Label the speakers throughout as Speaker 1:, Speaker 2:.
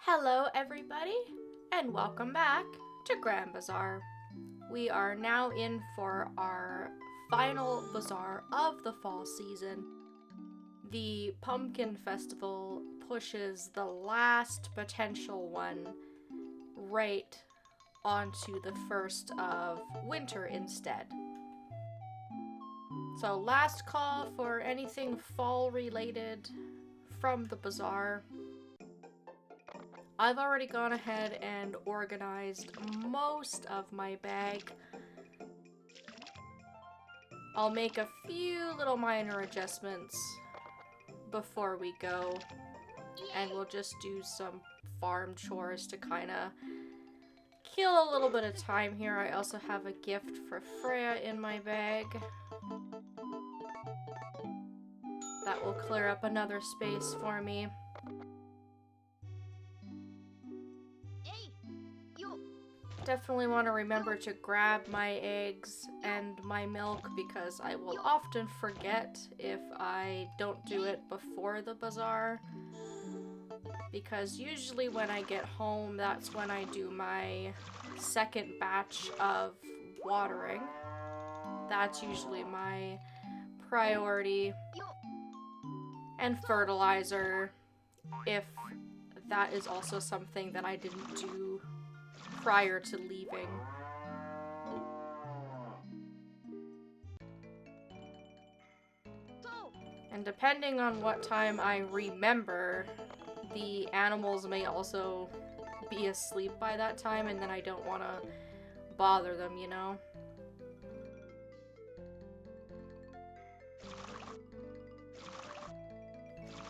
Speaker 1: Hello everybody, and welcome back to Grand Bazaar. We are now in for our final bazaar of the fall season. The Pumpkin Festival pushes the last potential one right onto the first of winter instead. So last call for anything fall related from the bazaar. I've already gone ahead and organized most of my bag. I'll make a few little minor adjustments before we go, and we'll just do some farm chores to kind of kill a little bit of time here. I also have a gift for Freya in my bag. That will clear up another space for me. Definitely want to remember to grab my eggs and my milk because I will often forget if I don't do it before the bazaar. Because usually when I get home, that's when I do my second batch of watering. That's usually my priority. And fertilizer, if that is also something that I didn't do prior to leaving. And depending on what time I remember, the animals may also be asleep by that time, and then I don't want to bother them, you know?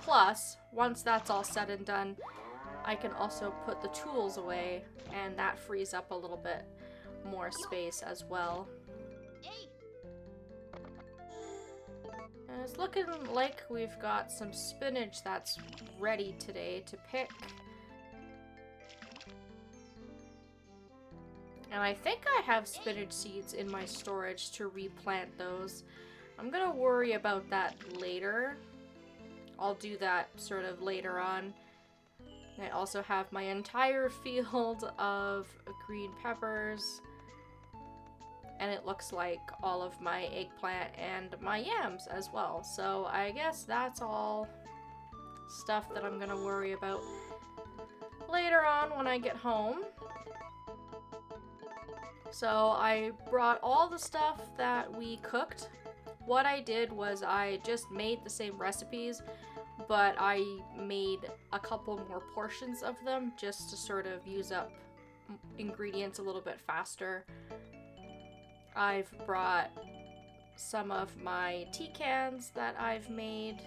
Speaker 1: Plus, once that's all said and done, I can also put the tools away, and that frees up a little bit more space as well. And it's looking like we've got some spinach that's ready today to pick. And I think I have spinach seeds in my storage to replant those. I'm gonna worry about that later. I'll do that sort of later on. I also have my entire field of green peppers, and it looks like all of my eggplant and my yams as well. So I guess that's all stuff that I'm gonna worry about later on when I get home. So I brought all the stuff that we cooked. What I did was I just made the same recipes, but I made a couple more portions of them just to sort of use up ingredients a little bit faster. I've brought some of my tea cans that I've made,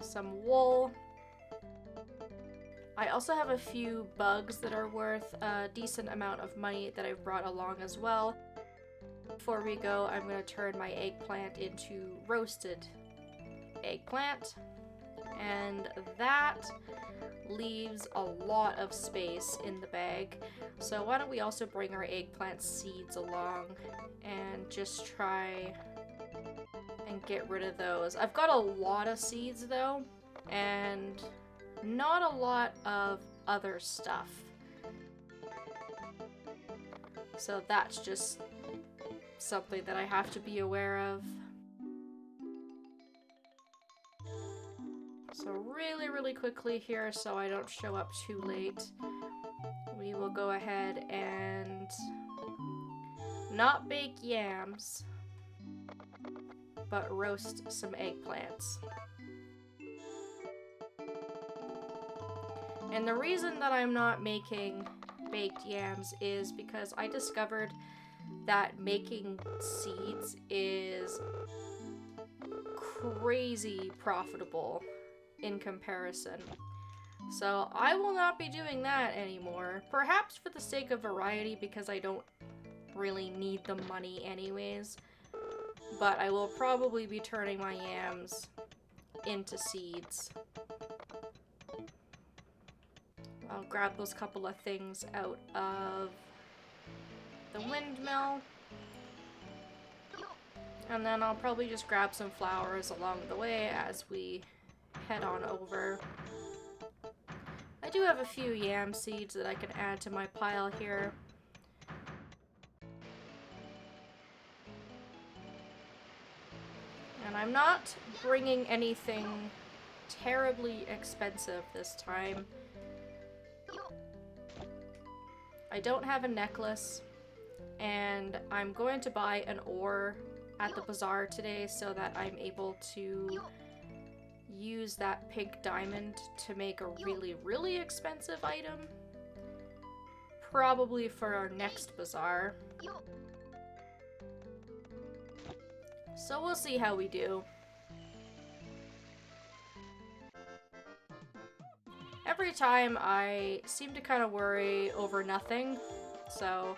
Speaker 1: some wool. I also have a few bugs that are worth a decent amount of money that I've brought along as well. Before we go, I'm going to turn my eggplant into roasted eggplant. And that leaves a lot of space in the bag. So why don't we also bring our eggplant seeds along and just try and get rid of those. I've got a lot of seeds though, and not a lot of other stuff. So that's just something that I have to be aware of. So really quickly here, so I don't show up too late, we will go ahead and not bake yams, but roast some eggplants. And the reason that I'm not making baked yams is because I discovered that making seeds is crazy profitable in comparison. So I will not be doing that anymore. Perhaps for the sake of variety, because I don't really need the money anyways. But I will probably be turning my yams into seeds. I'll grab those couple of things out of the windmill. And then I'll probably just grab some flowers along the way as we head on over. I do have a few yam seeds that I can add to my pile here. And I'm not bringing anything terribly expensive this time. I don't have a necklace, and I'm going to buy an ore at the bazaar today so that I'm able to use that pink diamond to make a really, really expensive item. Probably for our next bazaar. So we'll see how we do. Every time I seem to kind of worry over nothing, so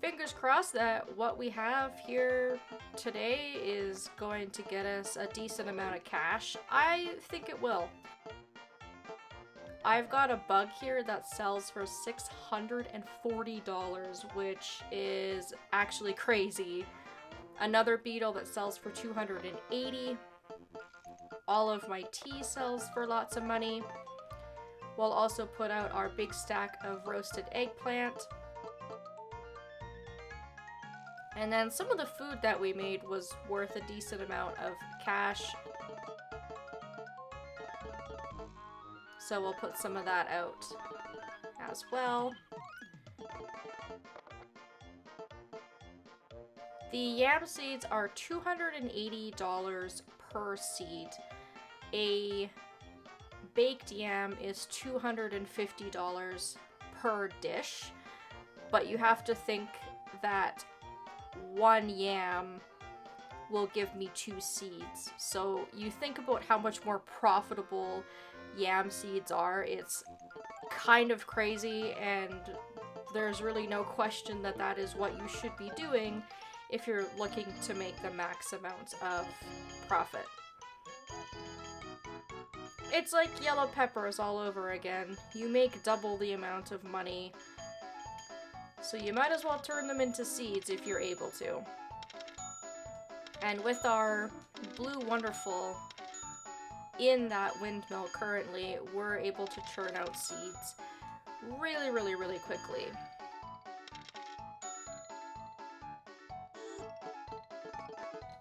Speaker 1: fingers crossed that what we have here today is going to get us a decent amount of cash. I think it will. I've got a bug here that sells for $640, which is actually crazy. Another beetle that sells for $280. All of my tea sells for lots of money. We'll also put out our big stack of roasted eggplant. And then some of the food that we made was worth a decent amount of cash. So we'll put some of that out as well. The yam seeds are $280 per seed. A baked yam is $250 per dish, but you have to think that one yam will give me 2 seeds. So you think about how much more profitable yam seeds are. It's kind of crazy, and there's really no question that that is what you should be doing if you're looking to make the max amount of profit. It's like yellow peppers all over again. You make double the amount of money, so you might as well turn them into seeds if you're able to. And with our Blue Wonderful in that windmill currently, we're able to churn out seeds really, really, really quickly.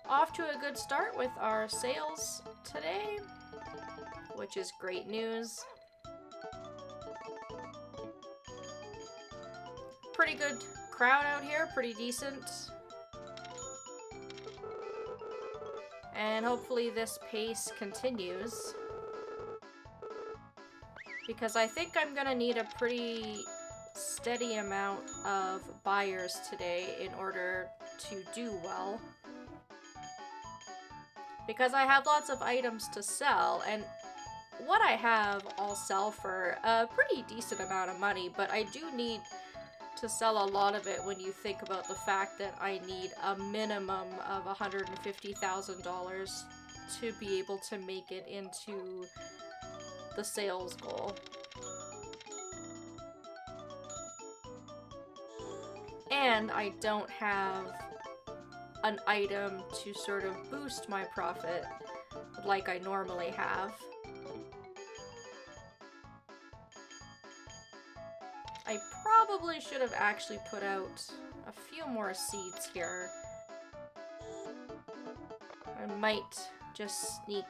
Speaker 1: Off to a good start with our sales today, which is great news. Pretty good crowd out here, pretty decent. And hopefully this pace continues, because I think I'm gonna need a pretty steady amount of buyers today in order to do well. Because I have lots of items to sell, and what I have I'll sell for a pretty decent amount of money, but I do need to sell a lot of it when you think about the fact that I need a minimum of $150,000 to be able to make it into the sales goal. And I don't have an item to sort of boost my profit like I normally have. I probably should have actually put out a few more seeds here. I might just sneak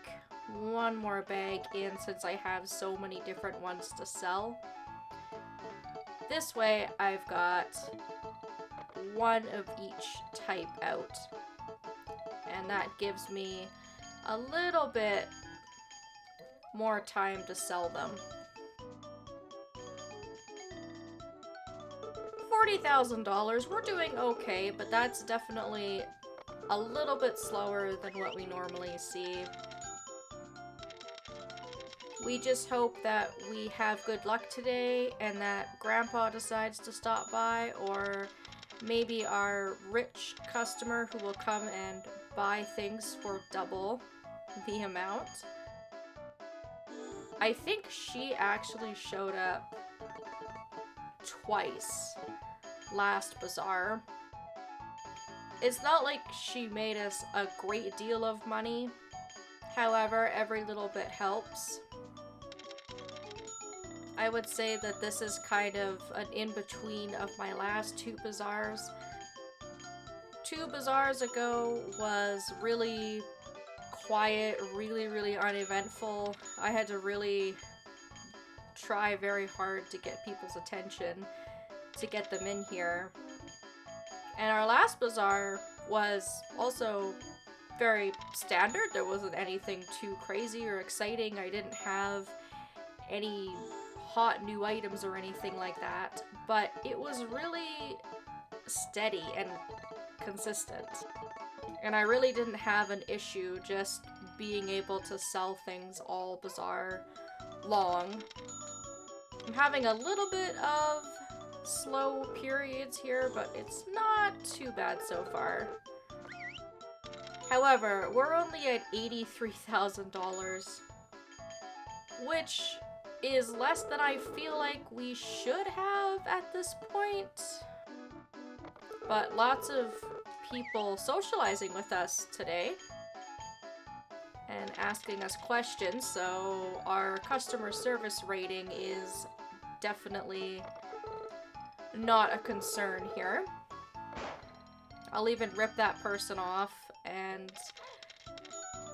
Speaker 1: one more bag in since I have so many different ones to sell. This way I've got one of each type out, and that gives me a little bit more time to sell them. $40,000, we're doing okay, but that's definitely a little bit slower than what we normally see. We just hope that we have good luck today and that Grandpa decides to stop by, or maybe our rich customer who will come and buy things for double the amount. I think she actually showed up twice last bazaar. It's not like she made us a great deal of money. However, every little bit helps. I would say that this is kind of an in-between of my last two bazaars. 2 bazaars ago was really quiet, really uneventful. I had to really try very hard to get people's attention to get them in here. And our last bazaar was also very standard. There wasn't anything too crazy or exciting. I didn't have any hot new items or anything like that, but it was really steady and consistent. And I really didn't have an issue just being able to sell things all bazaar long. I'm having a little bit of slow periods here, but it's not too bad so far. However, we're only at $83,000, which is less than I feel like we should have at this point. But lots of people socializing with us today and asking us questions, so our customer service rating is definitely not a concern here. I'll even rip that person off and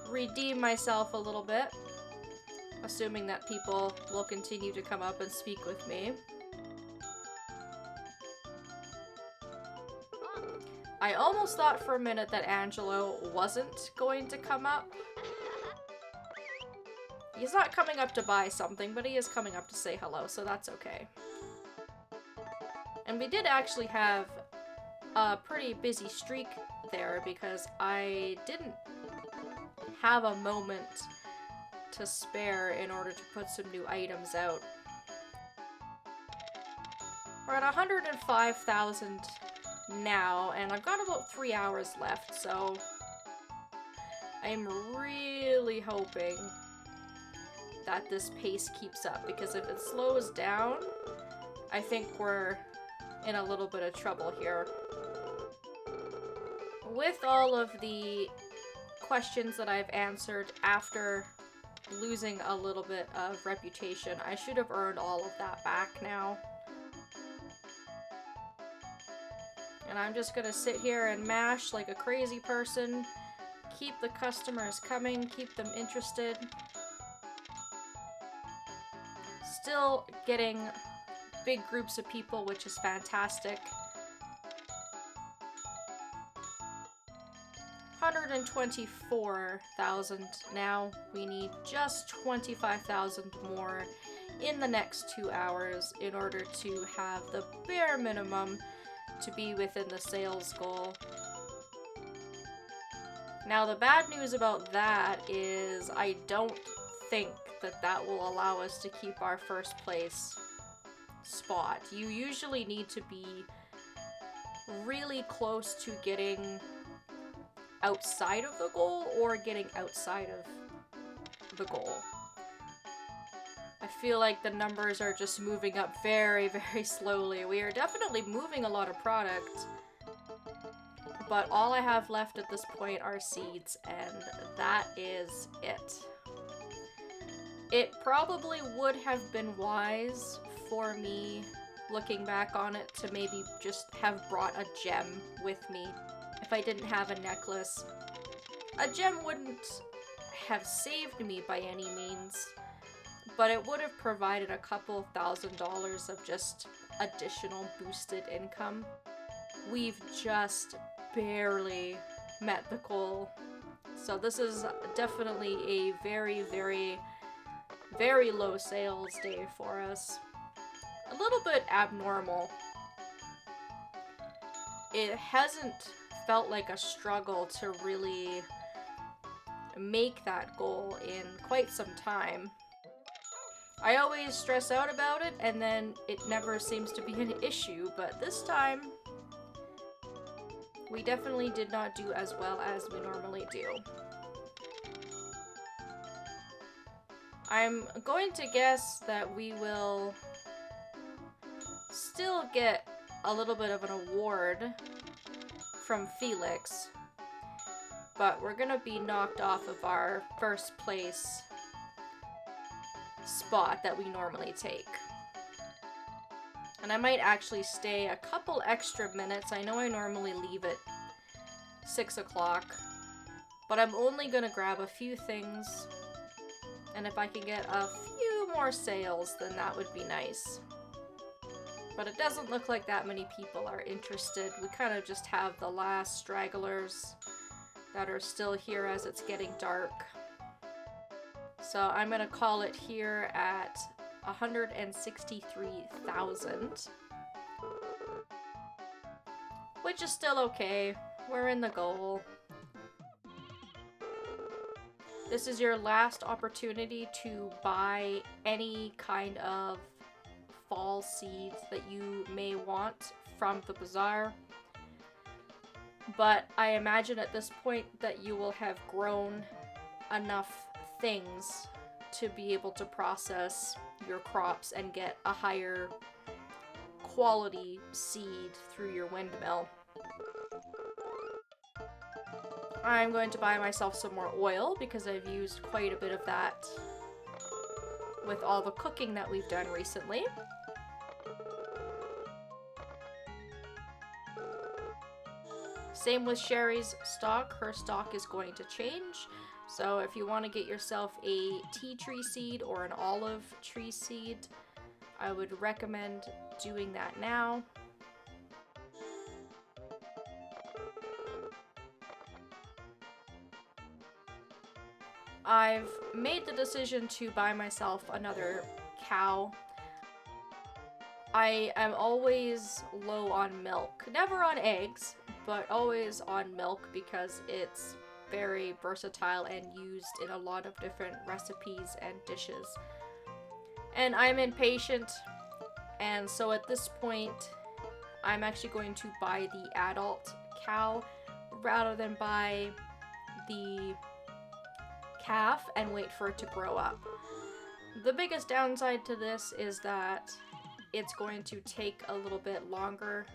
Speaker 1: redeem myself a little bit, assuming that people will continue to come up and speak with me. I almost thought for a minute that Angelo wasn't going to come up. He's not coming up to buy something, but he is coming up to say hello, so that's okay. And we did actually have a pretty busy streak there because I didn't have a moment to spare in order to put some new items out. We're at 105,000 now, and I've got about 3 hours left, so I'm really hoping that this pace keeps up, because if it slows down, I think we're in a little bit of trouble here. With all of the questions that I've answered after losing a little bit of reputation, I should have earned all of that back now. And I'm just gonna sit here and mash like a crazy person, keep the customers coming, keep them interested. Still getting big groups of people, which is fantastic. 124,000 now. We need just 25,000 more in the next 2 hours in order to have the bare minimum to be within the sales goal. Now, the bad news about that is I don't think that that will allow us to keep our first place spot. You usually need to be really close to getting outside of the goal or getting outside of the goal. I feel like the numbers are just moving up very slowly. We are definitely moving a lot of product, but all I have left at this point are seeds, and that is it. It probably would have been wise for me, looking back on it, to maybe just have brought a gem with me if I didn't have a necklace. A gem wouldn't have saved me by any means, but it would have provided a couple $1,000s of just additional boosted income. We've just barely met the goal. So this is definitely a very low sales day for us. A little bit abnormal. It hasn't felt like a struggle to really make that goal in quite some time. I always stress out about it, and then it never seems to be an issue, but this time we definitely did not do as well as we normally do. I'm going to guess that we will still get a little bit of an award from Felix, but we're gonna be knocked off of our first place spot that we normally take. And I might actually stay a couple extra minutes. I know I normally leave at 6 o'clock, but I'm only gonna grab a few things. And if I can get a few more sales, then that would be nice. But it doesn't look like that many people are interested. We kind of just have the last stragglers that are still here as it's getting dark. So I'm gonna call it here at 163,000. Which is still okay. We're in the goal. This is your last opportunity to buy any kind of fall seeds that you may want from the bazaar. But I imagine at this point that you will have grown enough things to be able to process your crops and get a higher quality seed through your windmill. I'm going to buy myself some more oil because I've used quite a bit of that with all the cooking that we've done recently. Same with Sherry's stock. Her stock is going to change. So if you want to get yourself a tea tree seed or an olive tree seed, I would recommend doing that now. I've made the decision to buy myself another cow. I am always low on milk. Never on eggs, but always on milk because it's very versatile and used in a lot of different recipes and dishes. And I'm impatient, and so at this point, I'm actually going to buy the adult cow rather than buy the calf and wait for it to grow up. The biggest downside to this is that it's going to take a little bit longer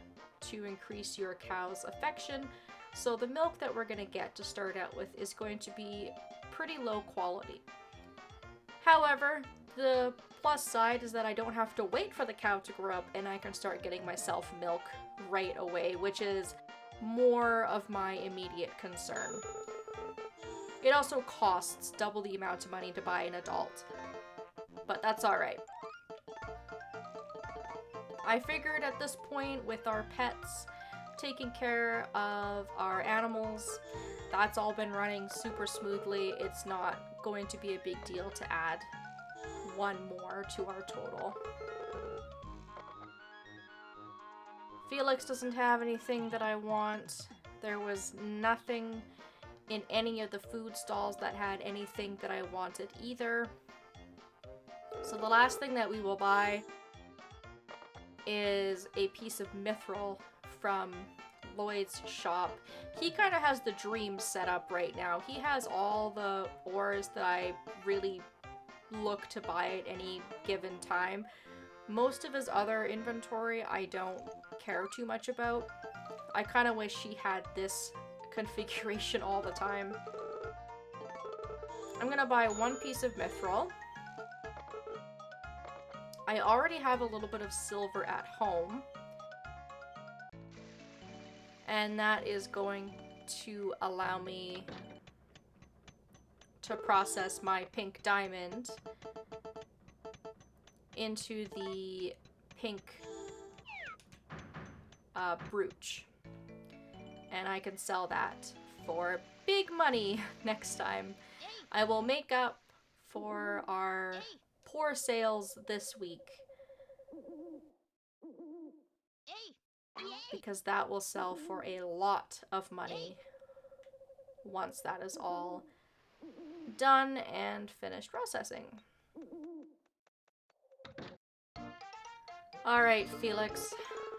Speaker 1: to increase your cow's affection, so the milk that we're going to get to start out with is going to be pretty low quality. However, the plus side is that I don't have to wait for the cow to grow up and I can start getting myself milk right away, which is more of my immediate concern. It also costs double the amount of money to buy an adult, but that's alright. I figured at this point with our pets, taking care of our animals, that's all been running super smoothly. It's not going to be a big deal to add one more to our total. Felix doesn't have anything that I want. There was nothing in any of the food stalls that had anything that I wanted either. So the last thing that we will buy is a piece of mithril from Lloyd's shop. He kind of has the dream set up right now. He has all the ores that I really look to buy at any given time. Most of his other inventory I don't care too much about. I kind of wish he had this configuration all the time. I'm gonna buy one piece of mithril. I already have a little bit of silver at home, and that is going to allow me to process my pink diamond into the pink brooch. And I can sell that for big money next time. I will make up for our poor sales this week because that will sell for a lot of money once that is all done and finished processing. Alright, Felix.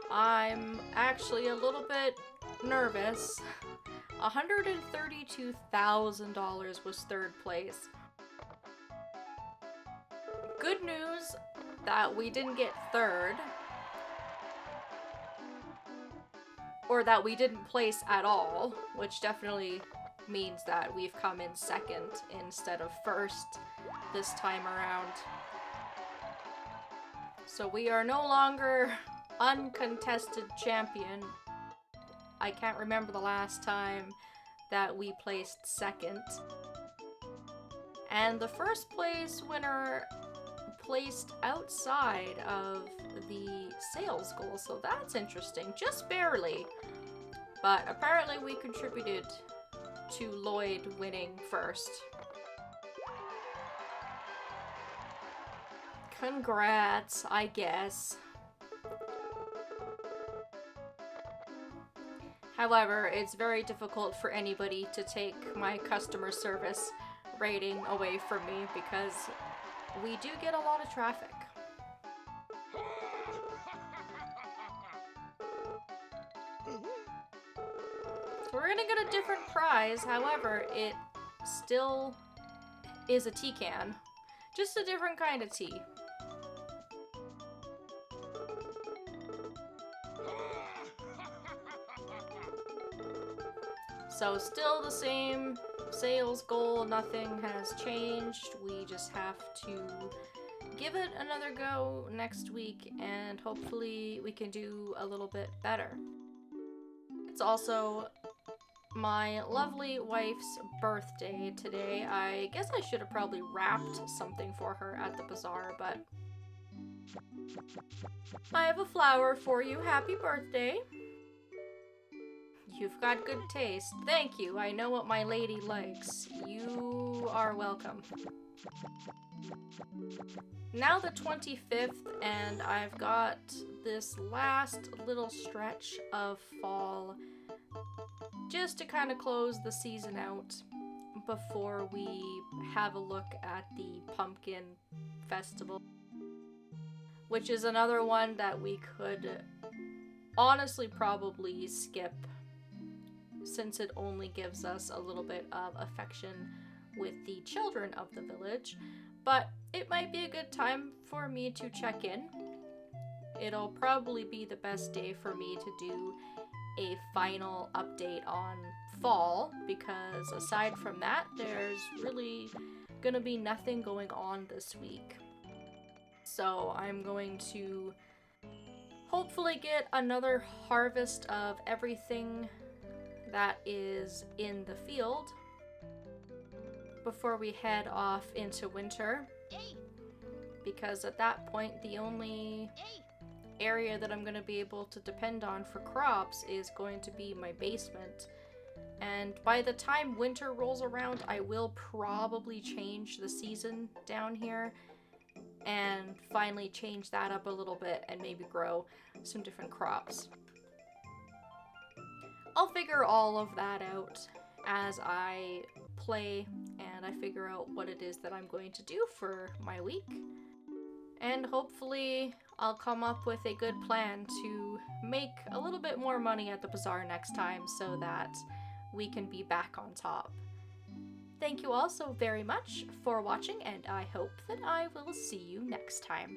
Speaker 1: I'm actually a little bit nervous. $132,000 was third place. Good news that we didn't get third. Or that we didn't place at all, which definitely means that we've come in second instead of first this time around. So we are no longer uncontested champion. I can't remember the last time that we placed second. And the first place winner placed outside of the sales goal, so that's interesting. Just barely. But apparently we contributed to Lloyd winning first. Congrats, I guess. However, it's very difficult for anybody to take my customer service rating away from me because we do get a lot of traffic. So we're gonna get a different prize, however, it still is a tea can. Just a different kind of tea. So still the same sales goal, nothing has changed. We just have to give it another go next week and hopefully we can do a little bit better. It's also my lovely wife's birthday today. I guess I should have probably wrapped something for her at the bazaar, but I have a flower for you. Happy birthday. You've got good taste. Thank you. I know what my lady likes. You are welcome. Now the 25th, and I've got this last little stretch of fall just to kind of close the season out before we have a look at the pumpkin festival, which is another one that we could honestly probably skip since it only gives us a little bit of affection with the children of the village, but it might be a good time for me to check in. It'll probably be the best day for me to do a final update on fall, because aside from that, there's really gonna be nothing going on this week. So I'm going to hopefully get another harvest of everything that is in the field before we head off into winter, because at that point the only area that I'm going to be able to depend on for crops is going to be my basement. And by the time winter rolls around, I will probably change the season down here and finally change that up a little bit and maybe grow some different crops. I'll figure all of that out as I play and I figure out what it is that I'm going to do for my week. And hopefully I'll come up with a good plan to make a little bit more money at the bazaar next time so that we can be back on top. Thank you all so very much for watching, and I hope that I will see you next time.